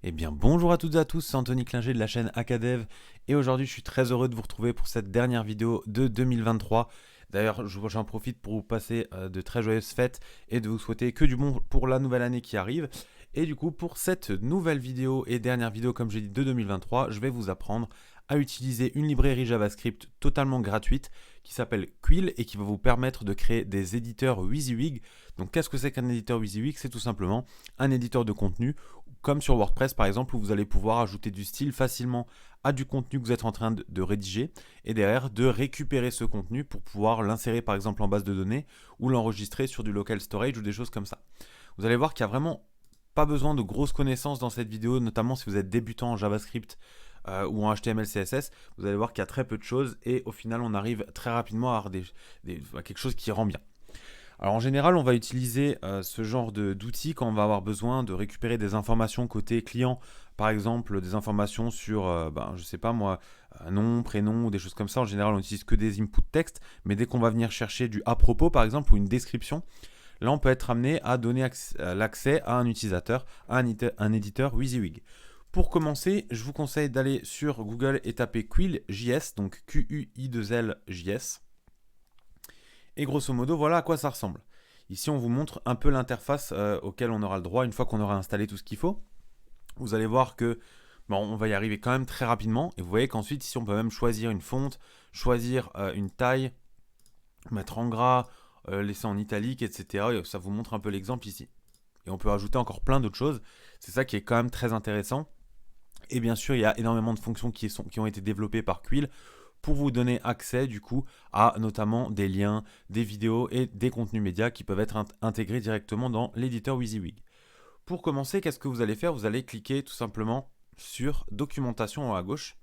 Eh bien bonjour à toutes et à tous, c'est Anthony Klinger de la chaîne Acadev et aujourd'hui je suis très heureux de vous retrouver pour cette dernière vidéo de 2023. D'ailleurs j'en profite pour vous passer de très joyeuses fêtes et de vous souhaiter que du bon pour la nouvelle année qui arrive. Et du coup pour cette nouvelle vidéo et dernière vidéo comme j'ai dit de 2023, je vais vous apprendre à utiliser une librairie JavaScript totalement gratuite qui s'appelle Quill et qui va vous permettre de créer des éditeurs WYSIWYG. Donc qu'est-ce que c'est qu'un éditeur WYSIWYG? C'est tout simplement un éditeur de contenu comme sur WordPress par exemple, où vous allez pouvoir ajouter du style facilement à du contenu que vous êtes en train de rédiger et derrière de récupérer ce contenu pour pouvoir l'insérer par exemple en base de données ou l'enregistrer sur du local storage ou des choses comme ça. Vous allez voir qu'il n'y a vraiment pas besoin de grosses connaissances dans cette vidéo, notamment si vous êtes débutant en JavaScript ou en HTML, CSS. Vous allez voir qu'il y a très peu de choses et au final on arrive très rapidement à avoir quelque chose qui rend bien. Alors en général, on va utiliser ce genre d'outils quand on va avoir besoin de récupérer des informations côté client, par exemple des informations sur, je sais pas moi, nom, prénom ou des choses comme ça. En général, on n'utilise que des inputs texte, mais dès qu'on va venir chercher du à propos, par exemple, ou une description, là on peut être amené à donner l'accès à un utilisateur, à un éditeur WYSIWYG. Pour commencer, je vous conseille d'aller sur Google et taper Quill.js, donc Q-U-I-2-L-J-S. Et grosso modo, voilà à quoi ça ressemble. Ici, on vous montre un peu l'interface auquel on aura le droit une fois qu'on aura installé tout ce qu'il faut. Vous allez voir que on va y arriver quand même très rapidement. Et vous voyez qu'ensuite, ici, on peut même choisir une fonte, choisir une taille, mettre en gras, laisser en italique, etc. Et ça vous montre un peu l'exemple ici. Et on peut ajouter encore plein d'autres choses. C'est ça qui est quand même très intéressant. Et bien sûr, il y a énormément de fonctions qui ont été développées par Quill pour vous donner accès du coup à notamment des liens, des vidéos et des contenus médias qui peuvent être intégrés directement dans l'éditeur WYSIWYG. Pour commencer, qu'est-ce que vous allez faire? Vous allez cliquer tout simplement sur documentation en haut à gauche.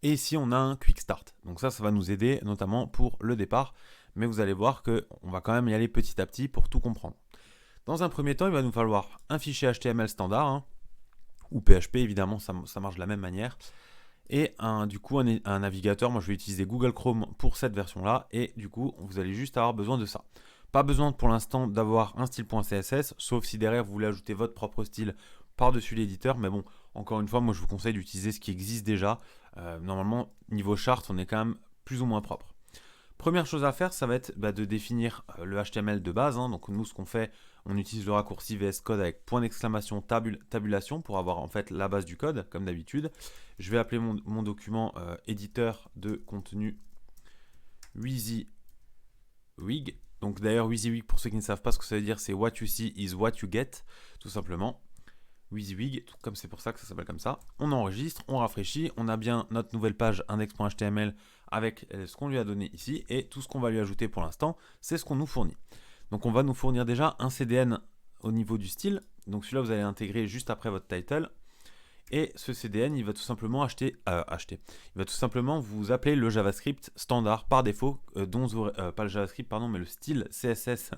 Et ici, on a un quick start. Donc ça va nous aider notamment pour le départ. Mais vous allez voir qu'on va quand même y aller petit à petit pour tout comprendre. Dans un premier temps, il va nous falloir un fichier HTML standard, ou PHP évidemment, ça marche de la même manière. Et du coup un navigateur. Moi je vais utiliser Google Chrome pour cette version là et du coup vous allez juste avoir besoin de ça. Pas besoin pour l'instant d'avoir un style.css, sauf si derrière vous voulez ajouter votre propre style par-dessus l'éditeur, mais bon, encore une fois, moi je vous conseille d'utiliser ce qui existe déjà. Normalement, niveau charte, on est quand même plus ou moins propre. Première chose à faire, ça va être de définir le HTML de base. Donc nous, ce qu'on fait, on utilise le raccourci VS Code avec point d'exclamation tabulation pour avoir en fait la base du code, comme d'habitude. Je vais appeler mon document éditeur de contenu WYSIWYG. Donc d'ailleurs, WYSIWYG, pour ceux qui ne savent pas ce que ça veut dire, c'est What you see is what you get, tout simplement. WYSIWYG, comme c'est pour ça que ça s'appelle comme ça. On enregistre, on rafraîchit, on a bien notre nouvelle page index.html avec ce qu'on lui a donné ici et tout ce qu'on va lui ajouter pour l'instant, c'est ce qu'on nous fournit. Donc on va nous fournir déjà un CDN au niveau du style. Donc celui-là, vous allez intégrer juste après votre title. Et ce CDN, il va tout simplement il va tout simplement vous appeler le JavaScript standard par défaut, pas le JavaScript, pardon, mais le style CSS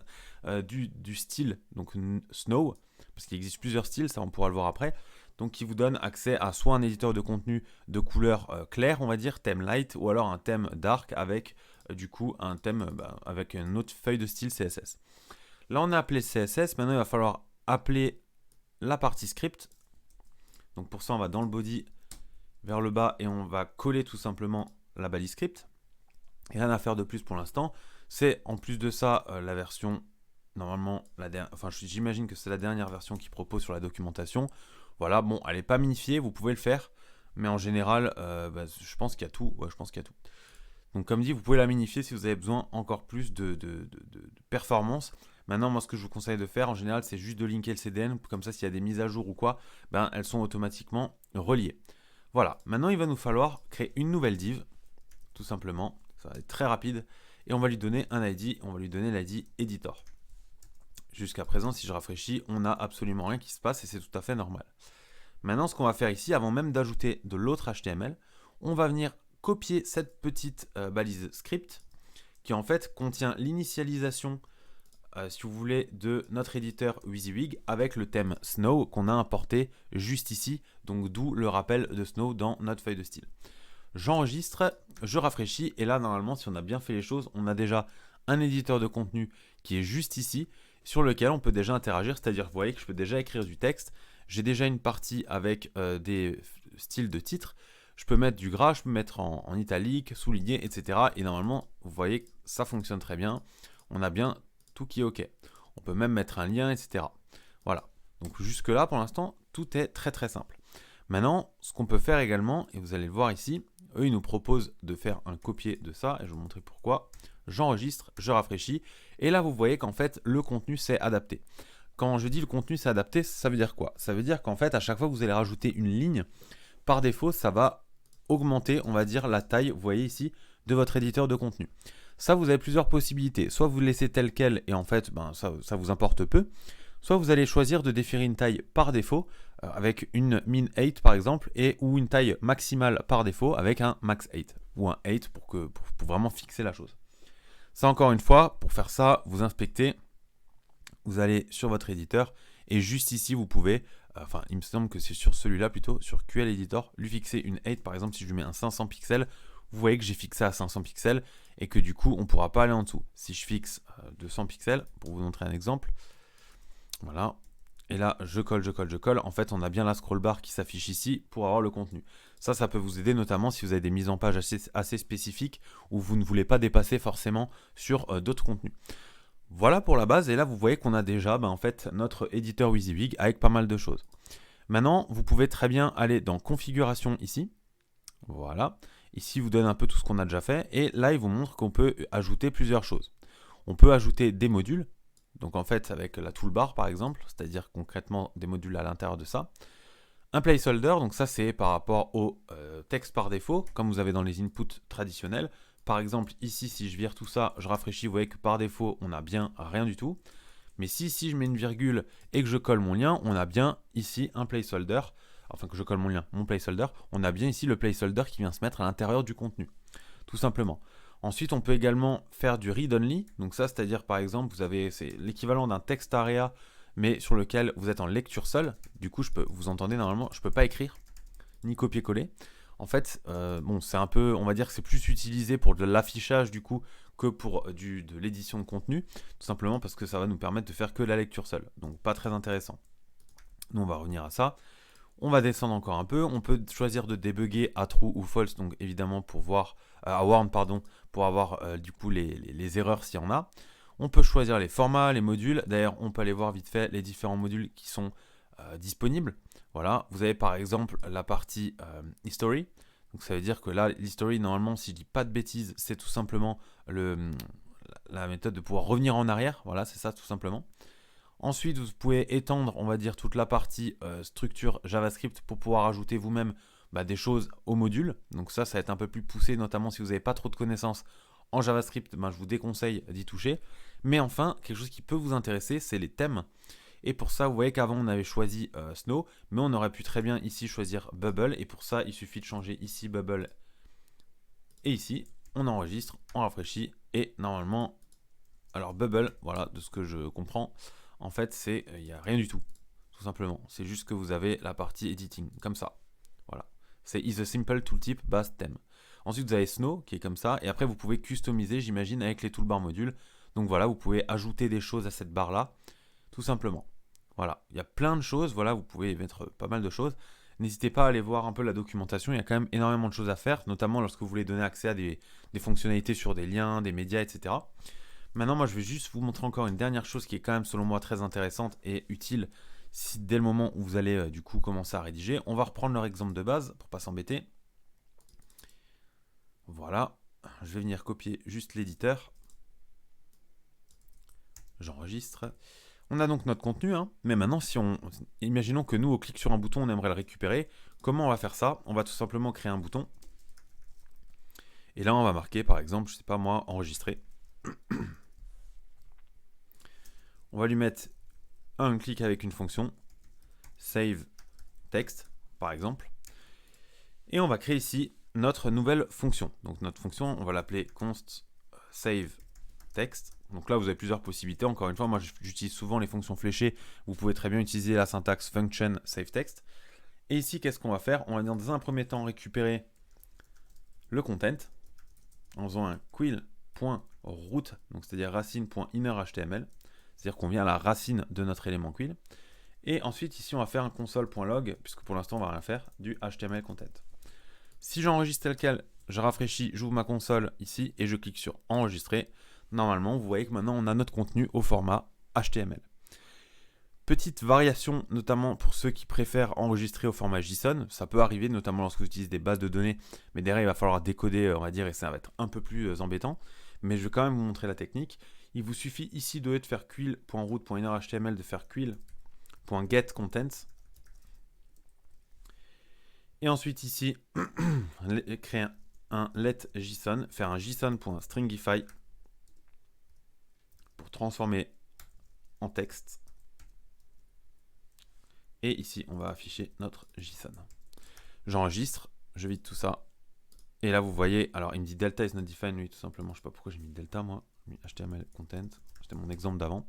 du style, donc Snow, parce qu'il existe plusieurs styles, ça on pourra le voir après. Donc qui vous donne accès à soit un éditeur de contenu de couleur claire, on va dire, thème light, ou alors un thème dark avec du coup un thème avec une autre feuille de style CSS. Là on a appelé CSS, maintenant il va falloir appeler la partie script. Donc pour ça, on va dans le body vers le bas et on va coller tout simplement la balise script. Et rien à faire de plus pour l'instant. C'est en plus de ça la version, normalement, j'imagine que c'est la dernière version qui propose sur la documentation. Voilà, bon, elle n'est pas minifiée, vous pouvez le faire. Mais en général, je pense qu'il y a tout. Ouais, je pense qu'il y a tout. Donc comme dit, vous pouvez la minifier si vous avez besoin encore plus de performance. Maintenant, moi, ce que je vous conseille de faire, en général, c'est juste de linker le CDN. Comme ça, s'il y a des mises à jour ou quoi, elles sont automatiquement reliées. Voilà. Maintenant, il va nous falloir créer une nouvelle div, tout simplement. Ça va être très rapide. Et on va lui donner un ID. On va lui donner l'ID editor. Jusqu'à présent, si je rafraîchis, on n'a absolument rien qui se passe et c'est tout à fait normal. Maintenant, ce qu'on va faire ici, avant même d'ajouter de l'autre HTML, on va venir copier cette petite balise script qui en fait contient l'initialisation si vous voulez, de notre éditeur WYSIWYG avec le thème Snow qu'on a importé juste ici, donc d'où le rappel de Snow dans notre feuille de style. J'enregistre, je rafraîchis, et là, normalement, si on a bien fait les choses, on a déjà un éditeur de contenu qui est juste ici, sur lequel on peut déjà interagir, c'est-à-dire, vous voyez que je peux déjà écrire du texte, j'ai déjà une partie avec des styles de titres. Je peux mettre du gras, je peux mettre en italique, souligné, etc. Et normalement, vous voyez que ça fonctionne très bien. On a bien tout qui est OK. On peut même mettre un lien, etc. Voilà. Donc jusque-là, pour l'instant, tout est très très simple. Maintenant, ce qu'on peut faire également, et vous allez le voir ici, eux, ils nous proposent de faire un copier de ça, et je vais vous montrer pourquoi. J'enregistre, je rafraîchis, et là, vous voyez qu'en fait, le contenu s'est adapté. Quand je dis le contenu s'est adapté, ça veut dire quoi? Ça veut dire qu'en fait, à chaque fois que vous allez rajouter une ligne, par défaut, ça va augmenter, on va dire, la taille, vous voyez ici, de votre éditeur de contenu. Ça, vous avez plusieurs possibilités. Soit vous le laissez tel quel, et en fait, ça vous importe peu. Soit vous allez choisir de définir une taille par défaut, avec une min 8 par exemple, ou une taille maximale par défaut avec un max 8, ou un 8 pour vraiment fixer la chose. Ça, encore une fois, pour faire ça, vous inspectez, vous allez sur votre éditeur, et juste ici, vous pouvez, il me semble que c'est sur celui-là plutôt, sur QL Editor, lui fixer une 8, par exemple, si je lui mets un 500 pixels, vous voyez que j'ai fixé à 500 pixels, et que du coup, on ne pourra pas aller en dessous. Si je fixe 200 pixels, pour vous montrer un exemple, voilà. Et là, je colle. En fait, on a bien la scroll bar qui s'affiche ici pour avoir le contenu. Ça peut vous aider notamment si vous avez des mises en page assez spécifiques où vous ne voulez pas dépasser forcément sur d'autres contenus. Voilà pour la base. Et là, vous voyez qu'on a déjà en fait, notre éditeur WYSIWYG avec pas mal de choses. Maintenant, vous pouvez très bien aller dans Configuration ici. Voilà. Ici, il vous donne un peu tout ce qu'on a déjà fait. Et là, il vous montre qu'on peut ajouter plusieurs choses. On peut ajouter des modules. Donc en fait avec la toolbar par exemple, c'est-à-dire concrètement des modules à l'intérieur de ça. Un placeholder, donc ça c'est par rapport au texte par défaut, comme vous avez dans les inputs traditionnels. Par exemple ici si je vire tout ça, je rafraîchis, vous voyez que par défaut on n'a bien rien du tout. Mais si je mets une virgule et que je colle mon lien, on a bien ici un placeholder, enfin que je colle mon lien, mon placeholder, on a bien ici le placeholder qui vient se mettre à l'intérieur du contenu, tout simplement. Ensuite, on peut également faire du read-only. Donc ça, c'est-à-dire par exemple, c'est l'équivalent d'un texte area, mais sur lequel vous êtes en lecture seule. Du coup, vous entendez normalement, je ne peux pas écrire, ni copier-coller. En fait, c'est un peu, on va dire que c'est plus utilisé pour de l'affichage du coup que pour de l'édition de contenu, tout simplement parce que ça va nous permettre de faire que la lecture seule. Donc pas très intéressant. Nous, on va revenir à ça. On va descendre encore un peu. On peut choisir de débugger à true ou false, donc évidemment pour voir, à warn, pardon, pour avoir du coup les erreurs s'il y en a. On peut choisir les formats, les modules. D'ailleurs, on peut aller voir vite fait les différents modules qui sont disponibles. Voilà, vous avez par exemple la partie history. Donc ça veut dire que là, l'history, normalement, si je dis pas de bêtises, c'est tout simplement la méthode de pouvoir revenir en arrière. Voilà, c'est ça tout simplement. Ensuite, vous pouvez étendre, on va dire, toute la partie structure JavaScript pour pouvoir ajouter vous-même des choses au module. Donc ça va être un peu plus poussé, notamment si vous n'avez pas trop de connaissances en JavaScript, je vous déconseille d'y toucher. Mais enfin, quelque chose qui peut vous intéresser, c'est les thèmes. Et pour ça, vous voyez qu'avant, on avait choisi Snow, mais on aurait pu très bien ici choisir Bubble. Et pour ça, il suffit de changer ici Bubble et ici. On enregistre, on rafraîchit et normalement, alors Bubble, voilà, de ce que je comprends, en fait, il n'y a rien du tout, tout simplement. C'est juste que vous avez la partie editing, comme ça. Voilà. C'est is a simple tooltip base theme. Ensuite, vous avez Snow, qui est comme ça. Et après, vous pouvez customiser, j'imagine, avec les toolbar modules. Donc voilà, vous pouvez ajouter des choses à cette barre-là, tout simplement. Voilà. Il y a plein de choses. Voilà, vous pouvez mettre pas mal de choses. N'hésitez pas à aller voir un peu la documentation. Il y a quand même énormément de choses à faire, notamment lorsque vous voulez donner accès à des fonctionnalités sur des liens, des médias, etc. Maintenant, moi, je vais juste vous montrer encore une dernière chose qui est quand même, selon moi, très intéressante et utile si dès le moment où vous allez du coup commencer à rédiger. On va reprendre leur exemple de base pour pas s'embêter. Voilà, je vais venir copier juste l'éditeur. J'enregistre. On a donc notre contenu, mais maintenant, imaginons que nous, au clic sur un bouton, on aimerait le récupérer. Comment on va faire ça? On va tout simplement créer un bouton. Et là, on va marquer, par exemple, je sais pas moi, enregistrer. On va lui mettre un clic avec une fonction, save text, par exemple. Et on va créer ici notre nouvelle fonction. Donc notre fonction, on va l'appeler const save text. Donc là, vous avez plusieurs possibilités. Encore une fois, moi, j'utilise souvent les fonctions fléchées. Vous pouvez très bien utiliser la syntaxe function save text. Et ici, qu'est-ce qu'on va faire? On va dans un premier temps récupérer le content en faisant un query.root, donc c'est-à-dire racine.innerHTML. C'est-à-dire qu'on vient à la racine de notre élément query. Et ensuite, ici, on va faire un console.log, puisque pour l'instant, on va rien faire, du HTML content. Si j'enregistre tel quel, je rafraîchis, j'ouvre ma console ici et je clique sur enregistrer. Normalement, vous voyez que maintenant, on a notre contenu au format HTML. Petite variation, notamment pour ceux qui préfèrent enregistrer au format JSON. Ça peut arriver, notamment lorsque vous utilisez des bases de données, mais derrière, il va falloir décoder, on va dire, et ça va être un peu plus embêtant. Mais je vais quand même vous montrer la technique. Il vous suffit ici de faire quil.root.innerHTML, de faire quil.getContents. Et ensuite ici, créer un let JSON, faire un JSON.stringify pour transformer en texte. Et ici, on va afficher notre JSON. J'enregistre, je vide tout ça. Et là, vous voyez, alors il me dit delta is not defined, oui, tout simplement. Je ne sais pas pourquoi j'ai mis delta, moi. J'ai mis HTML content, c'était mon exemple d'avant.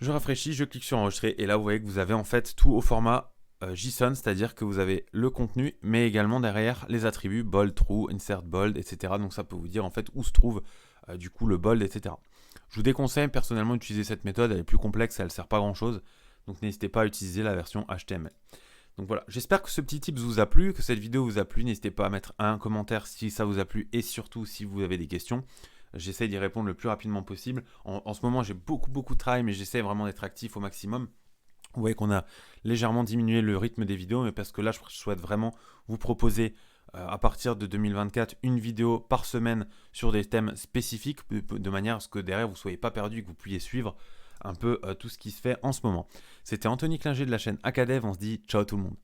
Je rafraîchis, je clique sur enregistrer. Et là, vous voyez que vous avez en fait tout au format JSON, c'est-à-dire que vous avez le contenu, mais également derrière les attributs bold, true, insert bold, etc. Donc ça peut vous dire en fait où se trouve du coup le bold, etc. Je vous déconseille personnellement d'utiliser cette méthode, elle est plus complexe, elle ne sert pas à grand chose. Donc n'hésitez pas à utiliser la version HTML. Donc voilà, j'espère que ce petit tip vous a plu, que cette vidéo vous a plu. N'hésitez pas à mettre un commentaire si ça vous a plu et surtout si vous avez des questions. J'essaie d'y répondre le plus rapidement possible. En ce moment, j'ai beaucoup de travail, mais j'essaie vraiment d'être actif au maximum. Vous voyez qu'on a légèrement diminué le rythme des vidéos, mais parce que là, je souhaite vraiment vous proposer à partir de 2024 une vidéo par semaine sur des thèmes spécifiques, de manière à ce que derrière, vous ne soyez pas perdu et que vous puissiez suivre un peu tout ce qui se fait en ce moment. C'était Anthony Klinger de la chaîne Acadev. On se dit ciao tout le monde.